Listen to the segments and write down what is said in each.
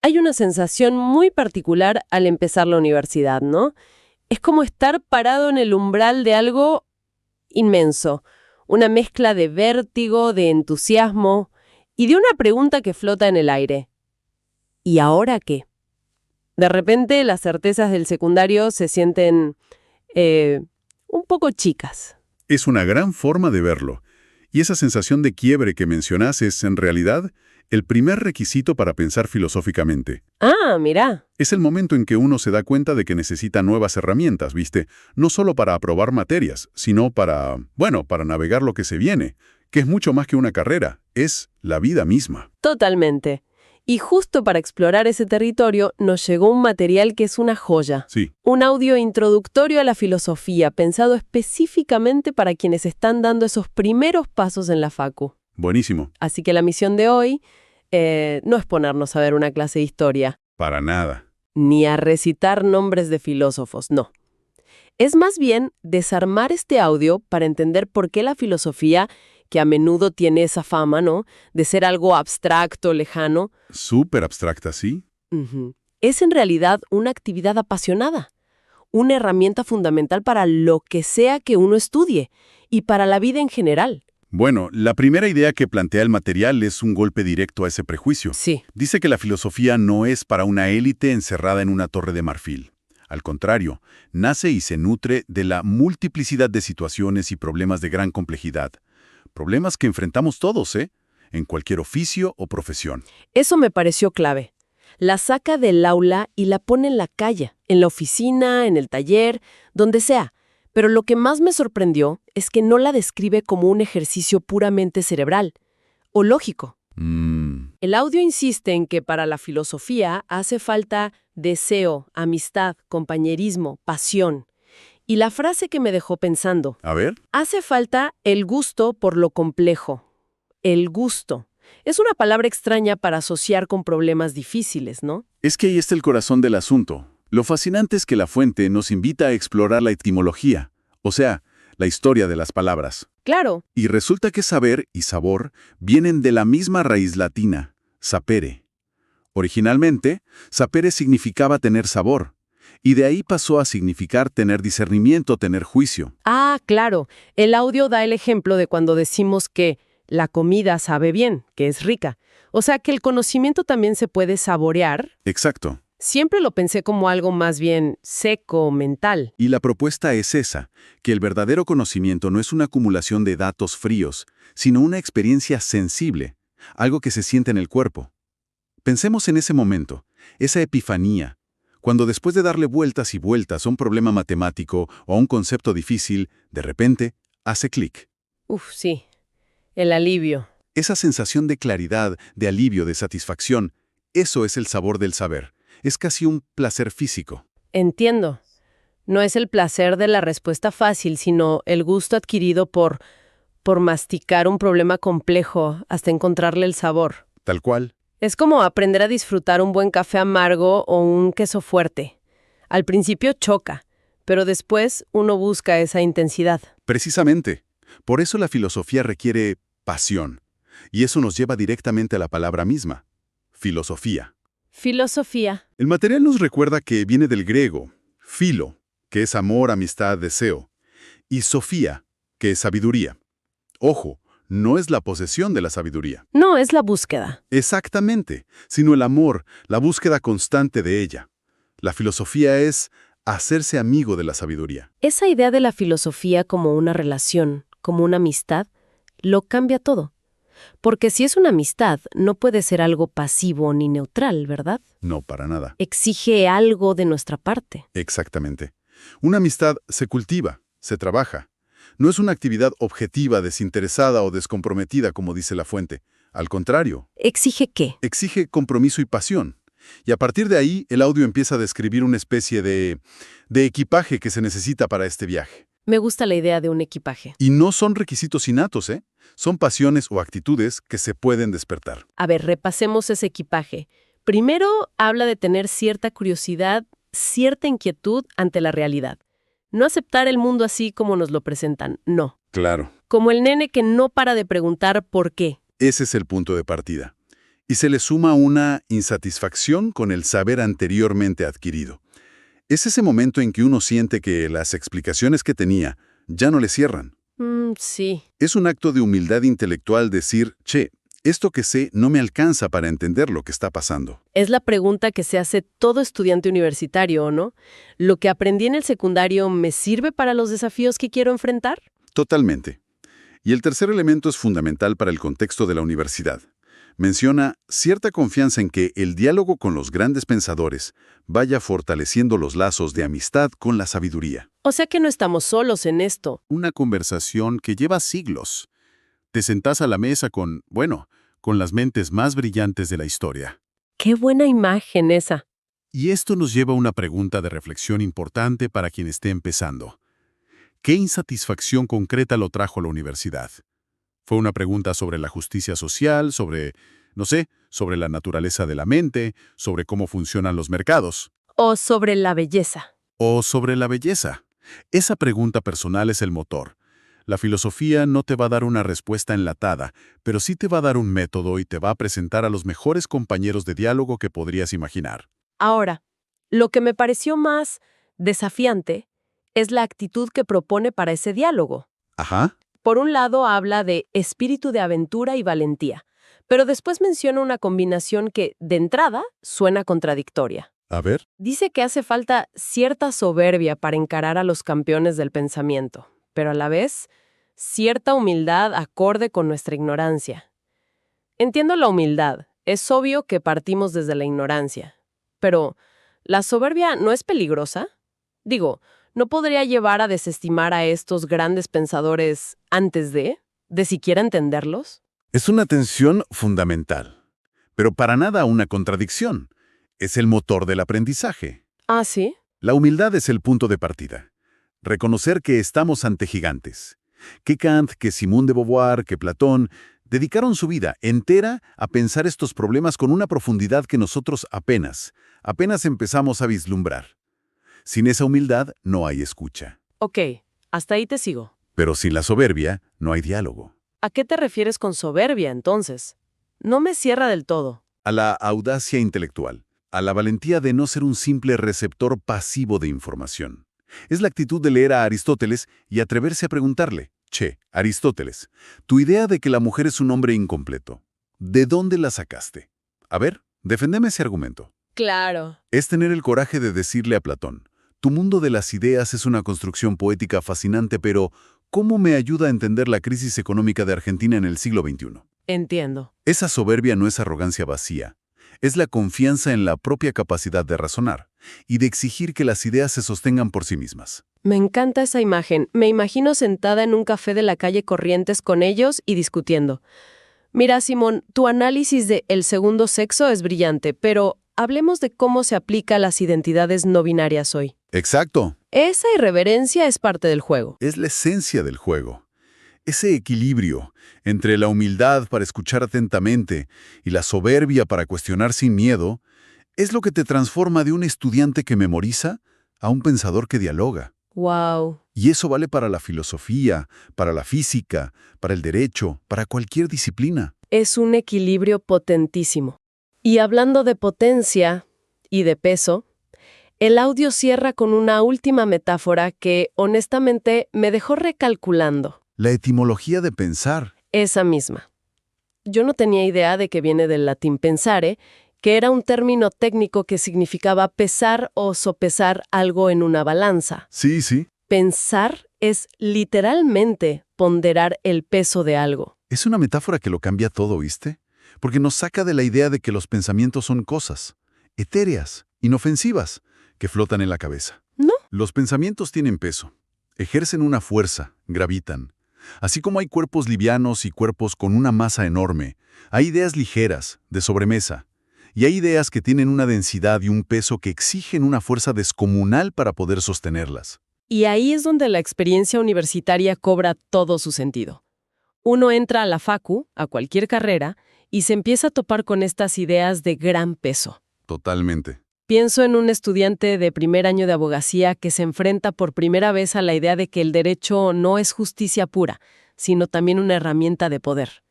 Hay una sensación muy particular al empezar la universidad, ¿no? Es como estar parado en el umbral de algo inmenso, una mezcla de vértigo, de entusiasmo y de una pregunta que flota en el aire. ¿Y ahora qué? De repente las certezas del secundario se sienten un poco chicas. Es una gran forma de verlo. Y esa sensación de quiebre que mencionas es, en realidad, el primer requisito para pensar filosóficamente. Ah, mirá. Es el momento en que uno se da cuenta de que necesita nuevas herramientas, ¿viste? No solo para aprobar materias, sino para navegar lo que se viene, que es mucho más que una carrera, es la vida misma. Totalmente. Y justo para explorar ese territorio nos llegó un material que es una joya. Sí. Un audio introductorio a la filosofía, pensado específicamente para quienes están dando esos primeros pasos en la facu. Buenísimo. Así que la misión de hoy no es ponernos a ver una clase de historia, Para nada. ni a recitar nombres de filósofos, no. Es más bien desarmar este audio para entender por qué la filosofía, que a menudo tiene esa fama, ¿no?, de ser algo abstracto, lejano, Súper abstracta, ¿sí? es en realidad una actividad apasionada, una herramienta fundamental para lo que sea que uno estudie y para la vida en general. Bueno, la primera idea que plantea el material es un golpe directo a ese prejuicio. Sí. Dice que la filosofía no es para una élite encerrada en una torre de marfil. Al contrario, nace y se nutre de la multiplicidad de situaciones y problemas de gran complejidad. Problemas que enfrentamos todos, en cualquier oficio o profesión. Eso me pareció clave. La saca del aula y la pone en la calle, en la oficina, en el taller, donde sea. Pero lo que más me sorprendió es que no la describe como un ejercicio puramente cerebral o lógico. El audio insiste en que para la filosofía hace falta deseo, amistad, compañerismo, pasión. Y la frase que me dejó pensando, A ver. hace falta el gusto por lo complejo. El gusto. Es una palabra extraña para asociar con problemas difíciles, ¿no? Es que ahí está el corazón del asunto. Lo fascinante es que la fuente nos invita a explorar la etimología, o sea, la historia de las palabras. Claro. Y resulta que saber y sabor vienen de la misma raíz latina, sapere. Originalmente, sapere significaba tener sabor, y de ahí pasó a significar tener discernimiento, tener juicio. Ah, claro. El audio da el ejemplo de cuando decimos que la comida sabe bien, que es rica. O sea, que el conocimiento también se puede saborear. Exacto. Siempre lo pensé como algo más bien seco, mental. Y la propuesta es esa, que el verdadero conocimiento no es una acumulación de datos fríos, sino una experiencia sensible, algo que se siente en el cuerpo. Pensemos en ese momento, esa epifanía, cuando después de darle vueltas y vueltas a un problema matemático o a un concepto difícil, de repente, hace clic. Uf, sí. El alivio. Esa sensación de claridad, de alivio, de satisfacción, eso es el sabor del saber. Es casi un placer físico. Entiendo. No es el placer de la respuesta fácil, sino el gusto adquirido por masticar un problema complejo hasta encontrarle el sabor. Tal cual. Es como aprender a disfrutar un buen café amargo o un queso fuerte. Al principio choca, pero después uno busca esa intensidad. Precisamente. Por eso la filosofía requiere pasión. Y eso nos lleva directamente a la palabra misma, filosofía. Filosofía. El material nos recuerda que viene del griego, philo, que es amor, amistad, deseo, y sofía, que es sabiduría. Ojo, no es la posesión de la sabiduría. No, es la búsqueda. Exactamente, sino el amor, la búsqueda constante de ella. La filosofía es hacerse amigo de la sabiduría. Esa idea de la filosofía como una relación, como una amistad, lo cambia todo. Porque si es una amistad, no puede ser algo pasivo ni neutral, ¿verdad? No, para nada. Exige algo de nuestra parte. Exactamente. Una amistad se cultiva, se trabaja. No es una actividad objetiva, desinteresada o descomprometida, como dice la fuente. Al contrario. ¿Exige qué? Exige compromiso y pasión. Y a partir de ahí, el audio empieza a describir una especie de equipaje que se necesita para este viaje. Me gusta la idea de un equipaje. Y no son requisitos innatos, Son pasiones o actitudes que se pueden despertar. A ver, repasemos ese equipaje. Primero, habla de tener cierta curiosidad, cierta inquietud ante la realidad. No aceptar el mundo así como nos lo presentan, no. Claro. Como el nene que no para de preguntar por qué. Ese es el punto de partida. Y se le suma una insatisfacción con el saber anteriormente adquirido. Es ese momento en que uno siente que las explicaciones que tenía ya no le cierran. Sí. Es un acto de humildad intelectual decir, che, esto que sé no me alcanza para entender lo que está pasando. Es la pregunta que se hace todo estudiante universitario, ¿o no? ¿Lo que aprendí en el secundario me sirve para los desafíos que quiero enfrentar? Totalmente. Y el tercer elemento es fundamental para el contexto de la universidad. Menciona cierta confianza en que el diálogo con los grandes pensadores vaya fortaleciendo los lazos de amistad con la sabiduría. O sea que no estamos solos en esto. Una conversación que lleva siglos. Te sentás a la mesa con las mentes más brillantes de la historia. ¡Qué buena imagen esa! Y esto nos lleva a una pregunta de reflexión importante para quien esté empezando. ¿Qué insatisfacción concreta lo trajo a la universidad? Fue una pregunta sobre la justicia social, sobre la naturaleza de la mente, sobre cómo funcionan los mercados. O sobre la belleza. O sobre la belleza. Esa pregunta personal es el motor. La filosofía no te va a dar una respuesta enlatada, pero sí te va a dar un método y te va a presentar a los mejores compañeros de diálogo que podrías imaginar. Ahora, lo que me pareció más desafiante es la actitud que propone para ese diálogo. Ajá. Por un lado habla de espíritu de aventura y valentía, pero después menciona una combinación que, de entrada, suena contradictoria. A ver. Dice que hace falta cierta soberbia para encarar a los campeones del pensamiento, pero a la vez, cierta humildad acorde con nuestra ignorancia. Entiendo la humildad, es obvio que partimos desde la ignorancia, pero ¿la soberbia no es peligrosa? Digo, ¿no podría llevar a desestimar a estos grandes pensadores antes de siquiera entenderlos? Es una tensión fundamental, pero para nada una contradicción. Es el motor del aprendizaje. ¿Ah, sí? La humildad es el punto de partida. Reconocer que estamos ante gigantes. Que Kant, que Simone de Beauvoir, que Platón dedicaron su vida entera a pensar estos problemas con una profundidad que nosotros apenas empezamos a vislumbrar. Sin esa humildad no hay escucha. Ok, hasta ahí te sigo. Pero sin la soberbia no hay diálogo. ¿A qué te refieres con soberbia, entonces? No me cierra del todo. A la audacia intelectual, a la valentía de no ser un simple receptor pasivo de información. Es la actitud de leer a Aristóteles y atreverse a preguntarle, che, Aristóteles, tu idea de que la mujer es un hombre incompleto, ¿de dónde la sacaste? A ver, deféndeme ese argumento. Claro. Es tener el coraje de decirle a Platón, tu mundo de las ideas es una construcción poética fascinante, pero ¿cómo me ayuda a entender la crisis económica de Argentina en el siglo XXI? Entiendo. Esa soberbia no es arrogancia vacía, es la confianza en la propia capacidad de razonar y de exigir que las ideas se sostengan por sí mismas. Me encanta esa imagen. Me imagino sentada en un café de la calle Corrientes con ellos y discutiendo. Mira, Simón, tu análisis de el segundo sexo es brillante, pero hablemos de cómo se aplica a las identidades no binarias hoy. Exacto. Esa irreverencia es parte del juego. Es la esencia del juego. Ese equilibrio entre la humildad para escuchar atentamente y la soberbia para cuestionar sin miedo es lo que te transforma de un estudiante que memoriza a un pensador que dialoga. Wow. Y eso vale para la filosofía, para la física, para el derecho, para cualquier disciplina. Es un equilibrio potentísimo. Y hablando de potencia y de peso, el audio cierra con una última metáfora que, honestamente, me dejó recalculando. La etimología de pensar. Esa misma. Yo no tenía idea de que viene del latín pensare, que era un término técnico que significaba pesar o sopesar algo en una balanza. Sí, sí. Pensar es literalmente ponderar el peso de algo. Es una metáfora que lo cambia todo, ¿viste? Porque nos saca de la idea de que los pensamientos son cosas etéreas, inofensivas, que flotan en la cabeza. ¿No? Los pensamientos tienen peso, ejercen una fuerza, gravitan. Así como hay cuerpos livianos y cuerpos con una masa enorme, hay ideas ligeras, de sobremesa, y hay ideas que tienen una densidad y un peso que exigen una fuerza descomunal para poder sostenerlas. Y ahí es donde la experiencia universitaria cobra todo su sentido. Uno entra a la facu, a cualquier carrera, y se empieza a topar con estas ideas de gran peso. Totalmente. Pienso en un estudiante de primer año de abogacía que se enfrenta por primera vez a la idea de que el derecho no es justicia pura, sino también una herramienta de poder.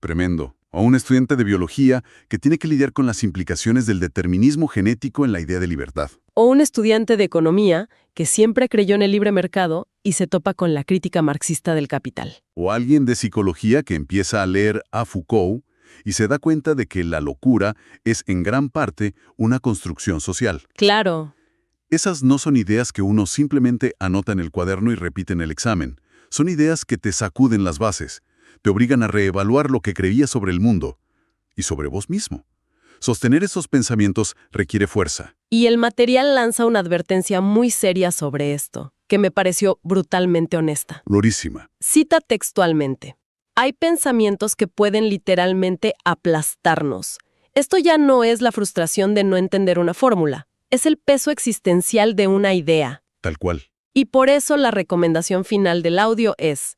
Tremendo. O un estudiante de biología que tiene que lidiar con las implicaciones del determinismo genético en la idea de libertad. O un estudiante de economía que siempre creyó en el libre mercado y se topa con la crítica marxista del capital. O alguien de psicología que empieza a leer a Foucault y se da cuenta de que la locura es en gran parte una construcción social. Claro. Esas no son ideas que uno simplemente anota en el cuaderno y repite en el examen. Son ideas que te sacuden las bases, te obligan a reevaluar lo que creías sobre el mundo y sobre vos mismo. Sostener esos pensamientos requiere fuerza. Y el material lanza una advertencia muy seria sobre esto, que me pareció brutalmente honesta. Lorísima. Cita textualmente: hay pensamientos que pueden literalmente aplastarnos. Esto ya no es la frustración de no entender una fórmula, es el peso existencial de una idea. Tal cual. Y por eso la recomendación final del audio es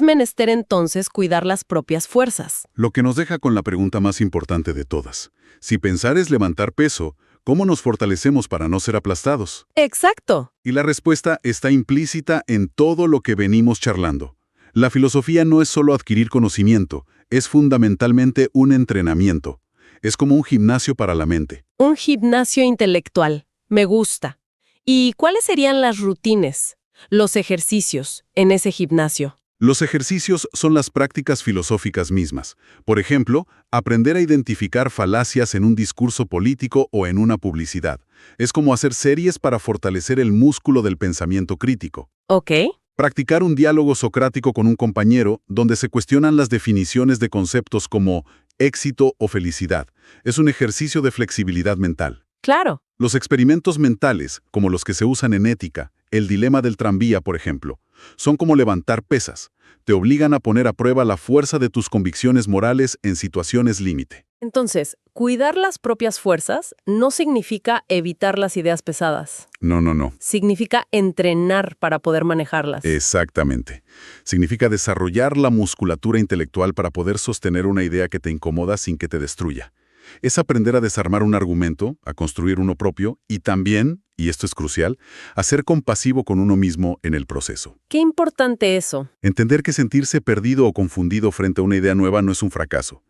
menester entonces cuidar las propias fuerzas. Lo que nos deja con la pregunta más importante de todas. Si pensar es levantar peso, ¿cómo nos fortalecemos para no ser aplastados? Exacto. Y la respuesta está implícita en todo lo que venimos charlando. La filosofía no es solo adquirir conocimiento, es fundamentalmente un entrenamiento. Es como un gimnasio para la mente. Un gimnasio intelectual. Me gusta. ¿Y cuáles serían las rutinas, los ejercicios en ese gimnasio? Los ejercicios son las prácticas filosóficas mismas. Por ejemplo, aprender a identificar falacias en un discurso político o en una publicidad. Es como hacer series para fortalecer el músculo del pensamiento crítico. Ok. Practicar un diálogo socrático con un compañero donde se cuestionan las definiciones de conceptos como éxito o felicidad. Es un ejercicio de flexibilidad mental. Claro. Los experimentos mentales, como los que se usan en ética, el dilema del tranvía, por ejemplo, son como levantar pesas. Te obligan a poner a prueba la fuerza de tus convicciones morales en situaciones límite. Entonces, cuidar las propias fuerzas no significa evitar las ideas pesadas. No. Significa entrenar para poder manejarlas. Exactamente. Significa desarrollar la musculatura intelectual para poder sostener una idea que te incomoda sin que te destruya. Es aprender a desarmar un argumento, a construir uno propio y también, y esto es crucial, a ser compasivo con uno mismo en el proceso. Qué importante eso. Entender que sentirse perdido o confundido frente a una idea nueva no es un fracaso.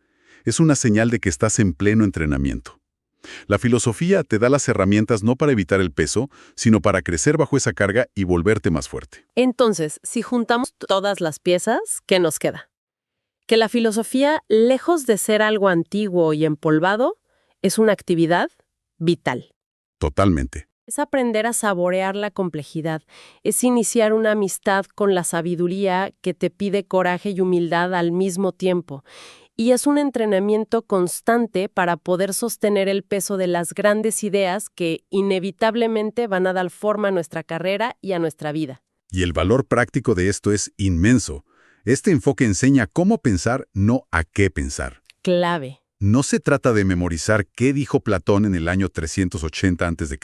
Es una señal de que estás en pleno entrenamiento. La filosofía te da las herramientas no para evitar el peso, sino para crecer bajo esa carga y volverte más fuerte. Entonces, si juntamos todas las piezas, ¿qué nos queda? Que la filosofía, lejos de ser algo antiguo y empolvado, es una actividad vital. Totalmente. Es aprender a saborear la complejidad, es iniciar una amistad con la sabiduría que te pide coraje y humildad al mismo tiempo. Y es un entrenamiento constante para poder sostener el peso de las grandes ideas que inevitablemente van a dar forma a nuestra carrera y a nuestra vida. Y el valor práctico de esto es inmenso. Este enfoque enseña cómo pensar, no a qué pensar. Clave. No se trata de memorizar qué dijo Platón en el año 380 a.C.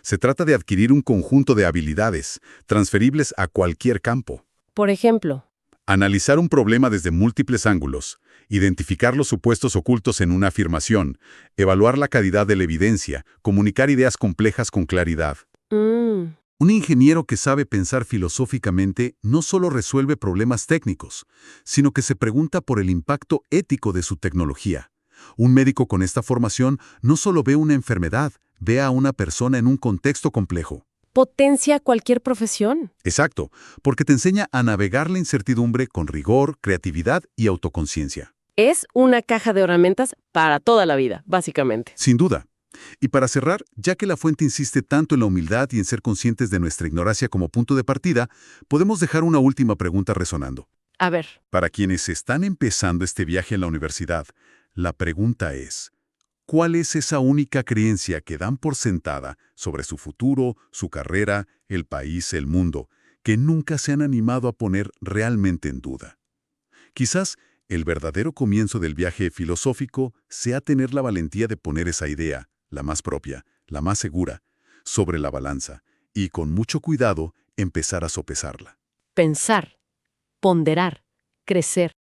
Se trata de adquirir un conjunto de habilidades, transferibles a cualquier campo. Por ejemplo, Analizar un problema desde múltiples ángulos, identificar los supuestos ocultos en una afirmación, evaluar la calidad de la evidencia, comunicar ideas complejas con claridad. Un ingeniero que sabe pensar filosóficamente no solo resuelve problemas técnicos, sino que se pregunta por el impacto ético de su tecnología. Un médico con esta formación no solo ve una enfermedad, ve a una persona en un contexto complejo. potencia cualquier profesión. Exacto, porque te enseña a navegar la incertidumbre con rigor, creatividad y autoconciencia. Es una caja de herramientas para toda la vida, básicamente. Sin duda. Y para cerrar, ya que la fuente insiste tanto en la humildad y en ser conscientes de nuestra ignorancia como punto de partida, podemos dejar una última pregunta resonando. A ver, Para quienes están empezando este viaje en la universidad, la pregunta es, ¿cuál es esa única creencia que dan por sentada sobre su futuro, su carrera, el país, el mundo, que nunca se han animado a poner realmente en duda? Quizás el verdadero comienzo del viaje filosófico sea tener la valentía de poner esa idea, la más propia, la más segura, sobre la balanza y con mucho cuidado empezar a sopesarla. pensar, ponderar, crecer.